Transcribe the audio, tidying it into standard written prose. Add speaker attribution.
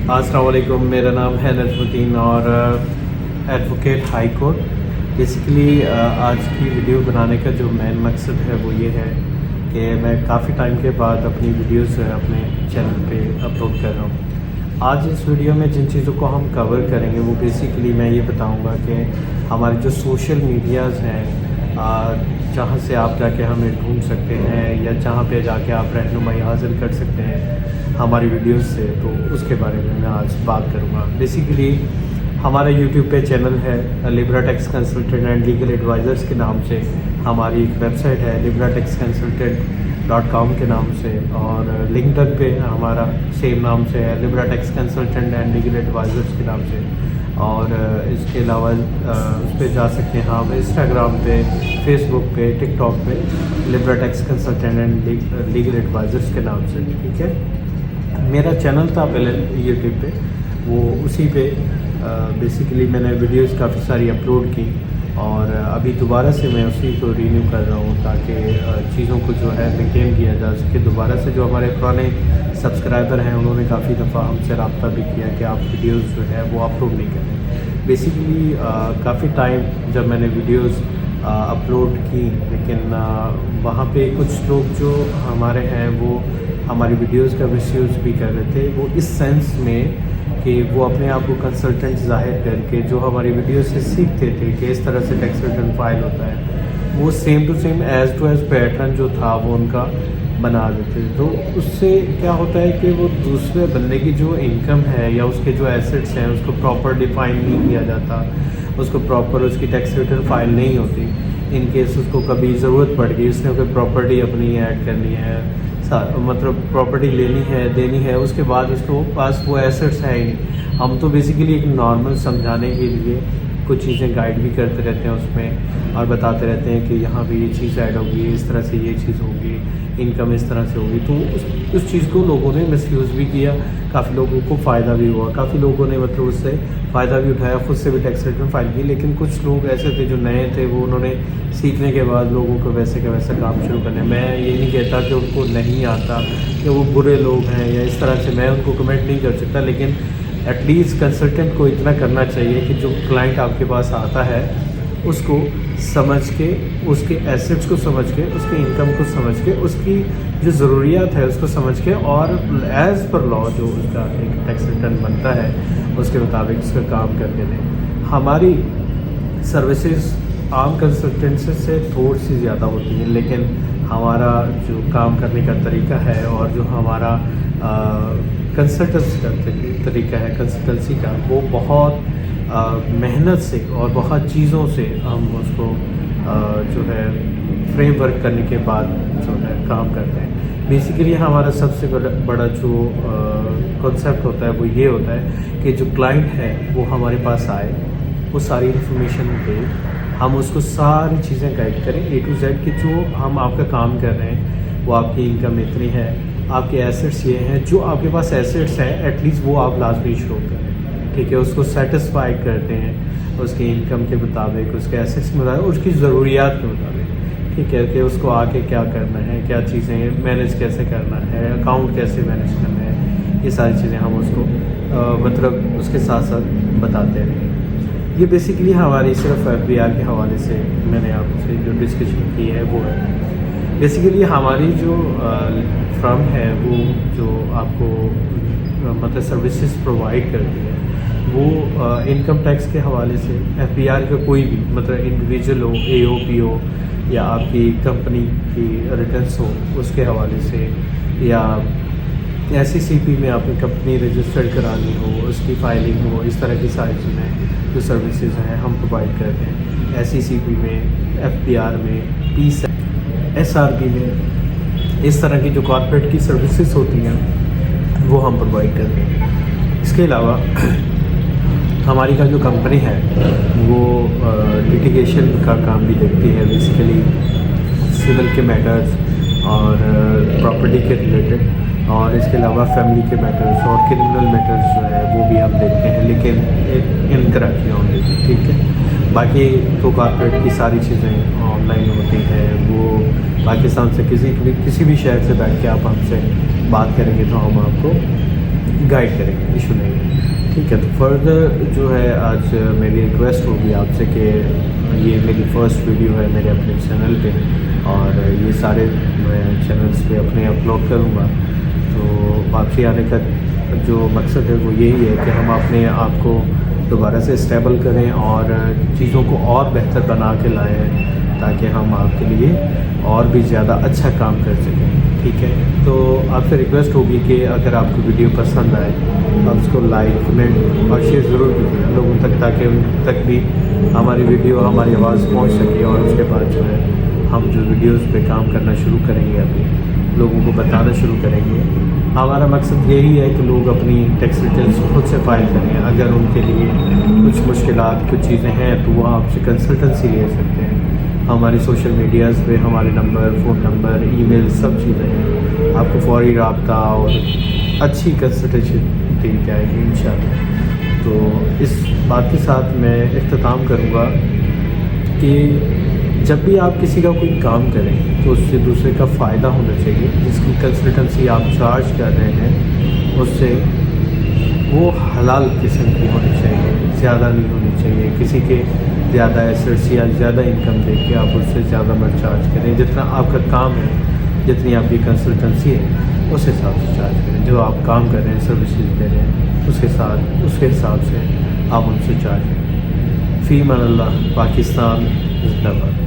Speaker 1: السلام علیکم، میرا نام ہے نجم الدین اور ایڈوکیٹ ہائی کورٹ۔ بیسیکلی آج کی ویڈیو بنانے کا جو مین مقصد ہے وہ یہ ہے کہ میں کافی ٹائم کے بعد اپنی ویڈیوز اپنے چینل پہ اپلوڈ کر رہا ہوں۔ آج اس ویڈیو میں جن چیزوں کو ہم کور کریں گے وہ بیسیکلی میں یہ بتاؤں گا کہ ہمارے جو سوشل میڈیاز ہیں، جہاں سے آپ جا کے ہمیں ڈھونڈ سکتے ہیں یا جہاں پہ جا کے آپ رہنمائی حاصل کر سکتے ہیں ہماری ویڈیوز سے، تو اس کے بارے میں آج بات کروں گا۔ بیسیکلی ہمارا یوٹیوب پہ چینل ہے Libra tax consultant and legal advisors کے نام سے، ہماری ایک ویب سائٹ ہے libraTaxConsultant.com کے نام سے، اور لنکڈ ان پہ ہمارا سیم نام سے ہے Libra tax consultant and legal advisors کے نام سے، اور اس کے علاوہ اس پہ جا سکتے ہیں ہم انسٹاگرام پہ، فیس بک پہ، ٹک ٹاک پہ Libra tax consultant and legal advisors کے نام سے، ٹھیک ہے۔ میرا چینل تھا پہلے یوٹیوب پہ، وہ اسی پہ بیسیکلی میں نے ویڈیوز کافی ساری اپلوڈ کی، اور ابھی دوبارہ سے میں اسی کو رینیو کر رہا ہوں تاکہ چیزوں کو جو ہے مینٹین کیا جا سکے۔ دوبارہ سے جو ہمارے پرانے سبسکرائبر ہیں انہوں نے کافی دفعہ ہم سے رابطہ بھی کیا کہ آپ ویڈیوز جو ہے وہ اپلوڈ نہیں کریں۔ بیسیکلی کافی ٹائم جب میں نے ویڈیوز اپلوڈ کی، لیکن وہاں پہ کچھ لوگ جو ہمارے ہیں وہ ہماری ویڈیوز کا مس یوز بھی کر رہے تھے، وہ اس سینس میں کہ وہ اپنے آپ کو کنسلٹنٹ ظاہر کر کے جو ہماری ویڈیو سے سیکھتے تھے کہ اس طرح سے ٹیکس ریٹرن فائل ہوتا ہے، وہ same to same as to as pattern جو تھا وہ ان کا بنا دیتے۔ تو اس سے کیا ہوتا ہے کہ وہ دوسرے بندے کی جو انکم ہے یا اس کے جو ایسٹس ہیں اس کو پراپر ڈیفائن نہیں کیا جاتا، اس کو پراپر اس کی ٹیکس ریٹرن فائل نہیں ہوتی۔ ان کیس اس کو کبھی ضرورت پڑ گئی، اس نے کوئی پراپرٹی اپنی ایڈ کرنی ہے، مطلب پراپرٹی دینی ہے، اس کے بعد اس کو پاس وہ ایسٹس ہیں ہی نہیں۔ ہم تو بیسیکلی ایک نارمل سمجھانے کے لیے کچھ چیزیں گائیڈ بھی کرتے رہتے ہیں اس میں، اور بتاتے رہتے ہیں کہ یہاں پہ یہ چیز ایڈ ہوگی، اس طرح سے یہ چیز ہوگی، انکم اس طرح سے ہوگی۔ تو اس چیز کو لوگوں نے مس یوز بھی کیا، کافی لوگوں کو فائدہ بھی ہوا، کافی لوگوں نے مطلب اس سے فائدہ بھی اٹھایا، خود سے بھی ٹیکس ریٹرن فائل کی۔ لیکن کچھ لوگ ایسے تھے جو نئے تھے، وہ انہوں نے سیکھنے کے بعد لوگوں کو ویسے کا ویسا کام شروع کرنا۔ میں یہ نہیں کہتا کہ ان کو نہیں آتا کہ وہ برے لوگ ہیں یا اس طرح سے، میں ان کو کمنٹ نہیں کر سکتا، لیکن ایٹ لیسٹ کنسلٹنٹ کو اتنا کرنا چاہیے کہ جو کلائنٹ آپ کے پاس آتا ہے اس کو سمجھ کے، اس کے ایسٹس کو سمجھ کے، اس کی انکم کو سمجھ کے، اس کی جو ضروریات ہے اس کو سمجھ کے، اور ایز پر لا جو اس کا ایک ٹیکس ریٹرن بنتا ہے اس کے مطابق اس کا کام کر کے دیں۔ ہماری سروسز عام کنسلٹنٹس سے تھوڑی سی زیادہ ہوتی ہیں، لیکن ہمارا جو کام کرنے کا طریقہ ہے اور جو ہمارا کنسلٹنس کا طریقہ ہے کنسلٹنسی کا، وہ بہت محنت سے اور بہت چیزوں سے ہم اس کو جو ہے فریم ورک کرنے کے بعد جو ہے کام کرتے ہیں۔ بیسیکلی ہمارا سب سے بڑا جو کنسیپٹ ہوتا ہے وہ یہ ہوتا ہے کہ جو کلائنٹ ہے وہ ہمارے پاس آئے، وہ ساری انفارمیشن دے، ہم اس کو ساری چیزیں گائیڈ کریں اے ٹو زیڈ کہ جو ہم آپ کا کام کر رہے ہیں وہ آپ کی انکم اتنی ہے، آپ کے ایسٹس یہ ہیں، جو آپ کے پاس ایسٹس ہیں ایٹ لیسٹ وہ آپ لازمی شو کریں، ٹھیک ہے۔ اس کو سیٹسفائی کرتے ہیں اس کی انکم کے مطابق، اس کے ایسٹس کے مطابق، اس کی ضروریات کے مطابق، ٹھیک ہے، کہ اس کو آگے کیا کرنا ہے، کیا چیزیں مینیج کیسے کرنا ہے، اکاؤنٹ کیسے مینیج کرنا ہے، یہ ساری چیزیں ہم اس کو مطلب اس کے ساتھ ساتھ بتاتے ہیں۔ یہ بیسیکلی ہماری صرف FBR کے حوالے سے میں نے آپ سے جو ڈسکشن کی ہے وہ ہے۔ بیسیکلی ہماری جو فرم ہے وہ جو آپ کو مطلب سروسز پرووائڈ کرتی ہے، وہ انکم ٹیکس کے حوالے سے FBR کا کوئی بھی مطلب انڈیویجول ہو، AOP ہو، یا آپ کی کمپنی کی ریٹرنس ہو اس کے حوالے سے، یا SECP میں آپ نے کمپنی رجسٹرڈ کرانی ہو اس کی فائلنگ ہو، اس طرح کی ساری چیزیں جو سروسز ہیں ہم پرووائڈ کرتے ہیں۔ SECP میں، FBR میں، SRP میں، اس طرح کی جو کارپوریٹ کی سروسز ہوتی ہیں وہ ہم پرووائڈ کرتے ہیں۔ اس کے علاوہ ہماری کا جو کمپنی ہے وہ لیٹیگیشن کا کام بھی دیکھتی ہے، بیسیکلی سول کے میٹرز اور پراپرٹی کے ریلیٹڈ، اور اس کے علاوہ فیملی کے میٹرز اور کرمنل میٹرز جو ہے وہ بھی ہم دیکھتے ہیں، لیکن ان کراچی آن لیتی، ٹھیک ہے۔ باقی تو کارپوریٹ کی ساری چیزیں آن لائن ہوتی ہیں، وہ پاکستان سے کسی بھی شہر سے بیٹھ کے آپ ہم سے بات کریں گے تو ہم آپ کو گائیڈ کریں گے، ایشو نہیں ہے۔ ٹھیک ہے، تو فردر جو ہے آج میری ریکویسٹ ہوگی آپ سے کہ یہ میری فرسٹ ویڈیو ہے میرے اپنے چینل پہ، اور یہ سارے میں چینلز پہ اپنے اپلوڈ کروں گا. تو واپسی آنے کا جو مقصد ہے وہ یہی ہے کہ ہم اپنے آپ کو دوبارہ سے اسٹیبل کریں اور چیزوں کو اور بہتر بنا کے لائیں تاکہ ہم آپ کے لیے اور بھی زیادہ اچھا کام کر سکیں. ٹھیک ہے، تو آپ سے ریکویسٹ ہوگی کہ اگر آپ کو ویڈیو پسند آئے تو آپ اس کو لائک، کمنٹ اور شیئر ضرور کیجیے لوگوں تک، تاکہ ان تک بھی ہماری ویڈیو، ہماری آواز پہنچ سکے. اور اس کے بعد جو ہے ہم جو ویڈیوز پہ کام کرنا شروع کریں گے، ابھی لوگوں کو بتانا شروع کریں گے. ہمارا مقصد یہی ہے کہ لوگ اپنی ٹیکس ریٹرنس خود سے فائل کریں. اگر ان کے لیے کچھ مشکلات، کچھ چیزیں ہیں تو وہ آپ سے کنسلٹنسی لے سکتے ہیں. ہماری سوشل میڈیاز پہ ہمارے نمبر، فون نمبر، ای میل، سب چیزیں ہیں. آپ کو فوری رابطہ اور اچھی کنسلٹیشن دی جائے گی انشاءاللہ. تو اس بات کے ساتھ میں اختتام کروں گا کہ جب بھی آپ کسی کا کوئی کام کریں تو اس سے دوسرے کا فائدہ ہونا چاہیے. جس کی کنسلٹنسی آپ چارج کر رہے ہیں اس سے وہ حلال قسم کی ہونی چاہیے، زیادہ نہیں ہونی چاہیے. کسی کے زیادہ ایسٹس یا زیادہ انکم دیکھ کے آپ اس سے زیادہ مت چارج کریں. جتنا آپ کا کام ہے، جتنی آپ کی کنسلٹنسی ہے، اس حساب سے چارج کریں. جو آپ کام کر رہے ہیں، سروسز دے رہے ہیں، اس کے حساب سے آپ ان سے چارج کریں. فی امان اللہ. پاکستان زندہ باد.